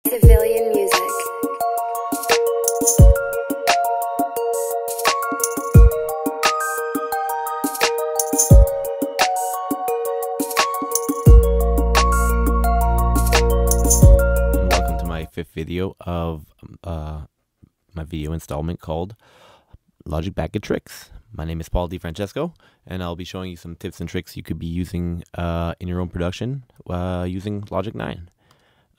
Civilian music. Welcome to my fifth video of my video installment called Logic Bag of Tricks. My name is Paul DiFrancesco, and I'll be showing you some tips and tricks you could be using in your own production using Logic 9.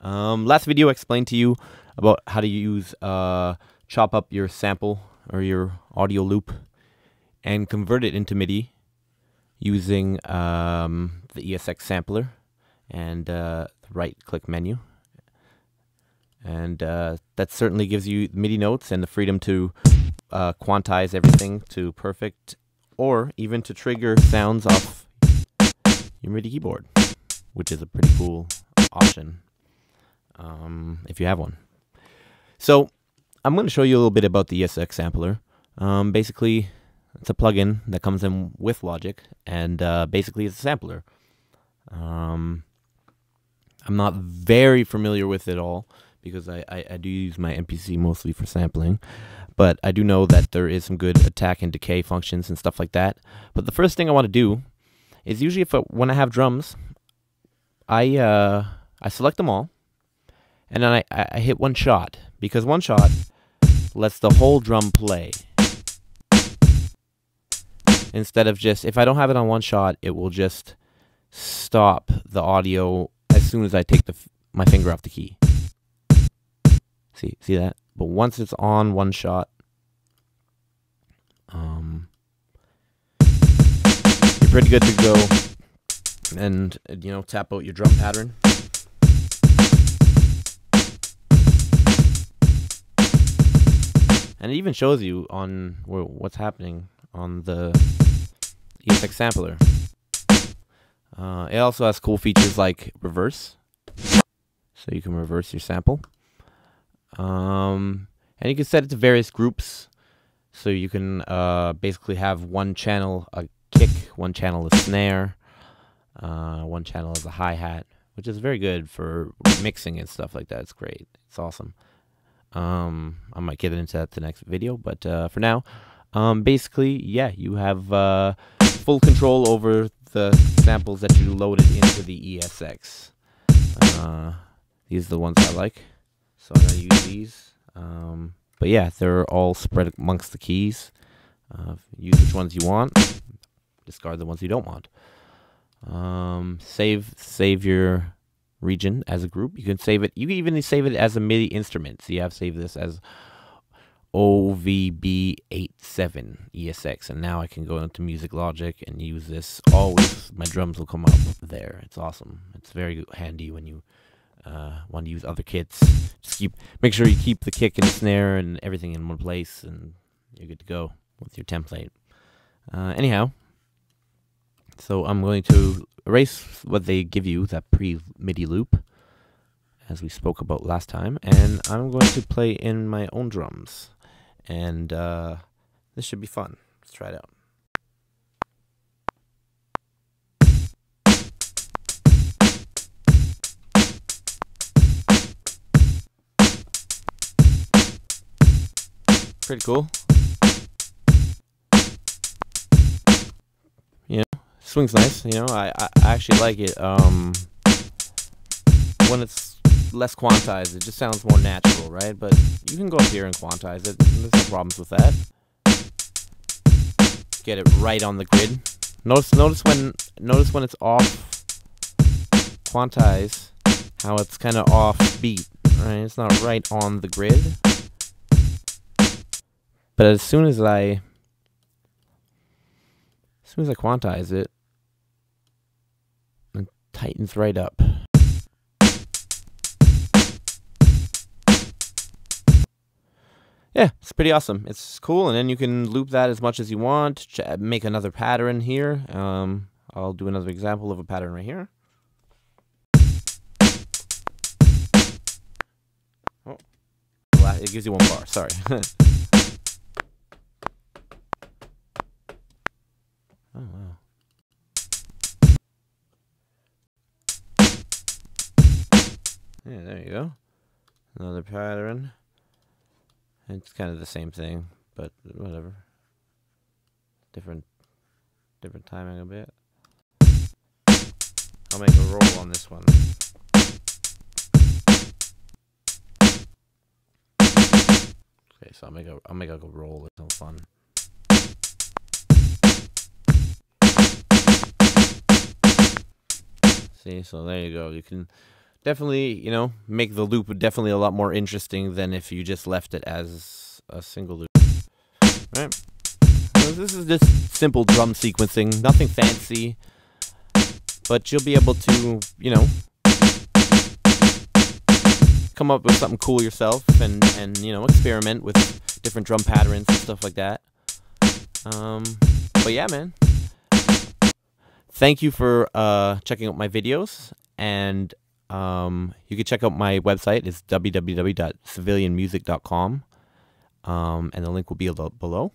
Last video I explained to you about how to use chop up your sample or your audio loop and convert it into MIDI using the ESX sampler and the right-click menu. And that certainly gives you MIDI notes and the freedom to quantize everything to perfect, or even to trigger sounds off your MIDI keyboard, which is a pretty cool option if you have one. So I'm going to show you a little bit about the ESX sampler. Basically, it's a plugin that comes in with Logic, and basically it's a sampler. I'm not very familiar with it all, because I do use my MPC mostly for sampling, but I do know that there is some good attack and decay functions and stuff like that. But the first thing I want to do is usually when I have drums, I select them all, and then I hit one shot, because one shot lets the whole drum play. Instead of just, if I don't have it on one shot, it will just stop the audio as soon as I take my finger off the key. See that? But once it's on one shot, you're pretty good to go. And tap out your drum pattern. And it even shows you on what's happening on the ESX sampler. It also has cool features like reverse, so you can reverse your sample. And you can set it to various groups, so you can basically have one channel a kick, one channel a snare, one channel as a hi-hat, which is very good for mixing and stuff like that. It's great. It's awesome. I might get into that the next video, but for now, basically, yeah, you have full control over the samples that you loaded into the ESX. These are the ones I like, so I'm going to use these. But yeah, they're all spread amongst the keys. Use which ones you want. Discard the ones you don't want. Save your region as a group. You can save it. You can even save it as a MIDI instrument. So you have saved this as OVB87 ESX, and now I can go into Music Logic and use this. Always, my drums will come up there. It's awesome. It's very handy when you want to use other kits. Just make sure you keep the kick and the snare and everything in one place, and you're good to go with your template. Anyhow, so I'm going to erase what they give you, that pre-MIDI loop, as we spoke about last time, and I'm going to play in my own drums. And this should be fun. Let's try it out. Pretty cool. Swings nice. I actually like it. When it's less quantized, it just sounds more natural, right? But you can go up here and quantize it. There's no problems with that. Get it right on the grid. Notice when it's off quantize, how it's kind of off beat, right? It's not right on the grid. But as soon as I quantize it, it tightens right up. Yeah, it's pretty awesome. It's cool, and then you can loop that as much as you want. Make another pattern here. I'll do another example of a pattern right here. Oh, it gives you one bar. Sorry. Oh, wow. Yeah, there you go. Another pattern. It's kind of the same thing, but whatever. Different timing a bit. I'll make a roll on this one. Okay, so I'll make a roll. It's no fun. See, so there you go. You can definitely, you know, make the loop definitely a lot more interesting than if you just left it as a single loop. Right? So this is just simple drum sequencing, nothing fancy, but you'll be able to, you know, come up with something cool yourself and you know, experiment with different drum patterns and stuff like that. But yeah, man. Thank you for checking out my videos, and you can check out my website. It's www.civilianmusic.com, and the link will be below.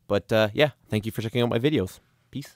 But yeah, thank you for checking out my videos. Peace.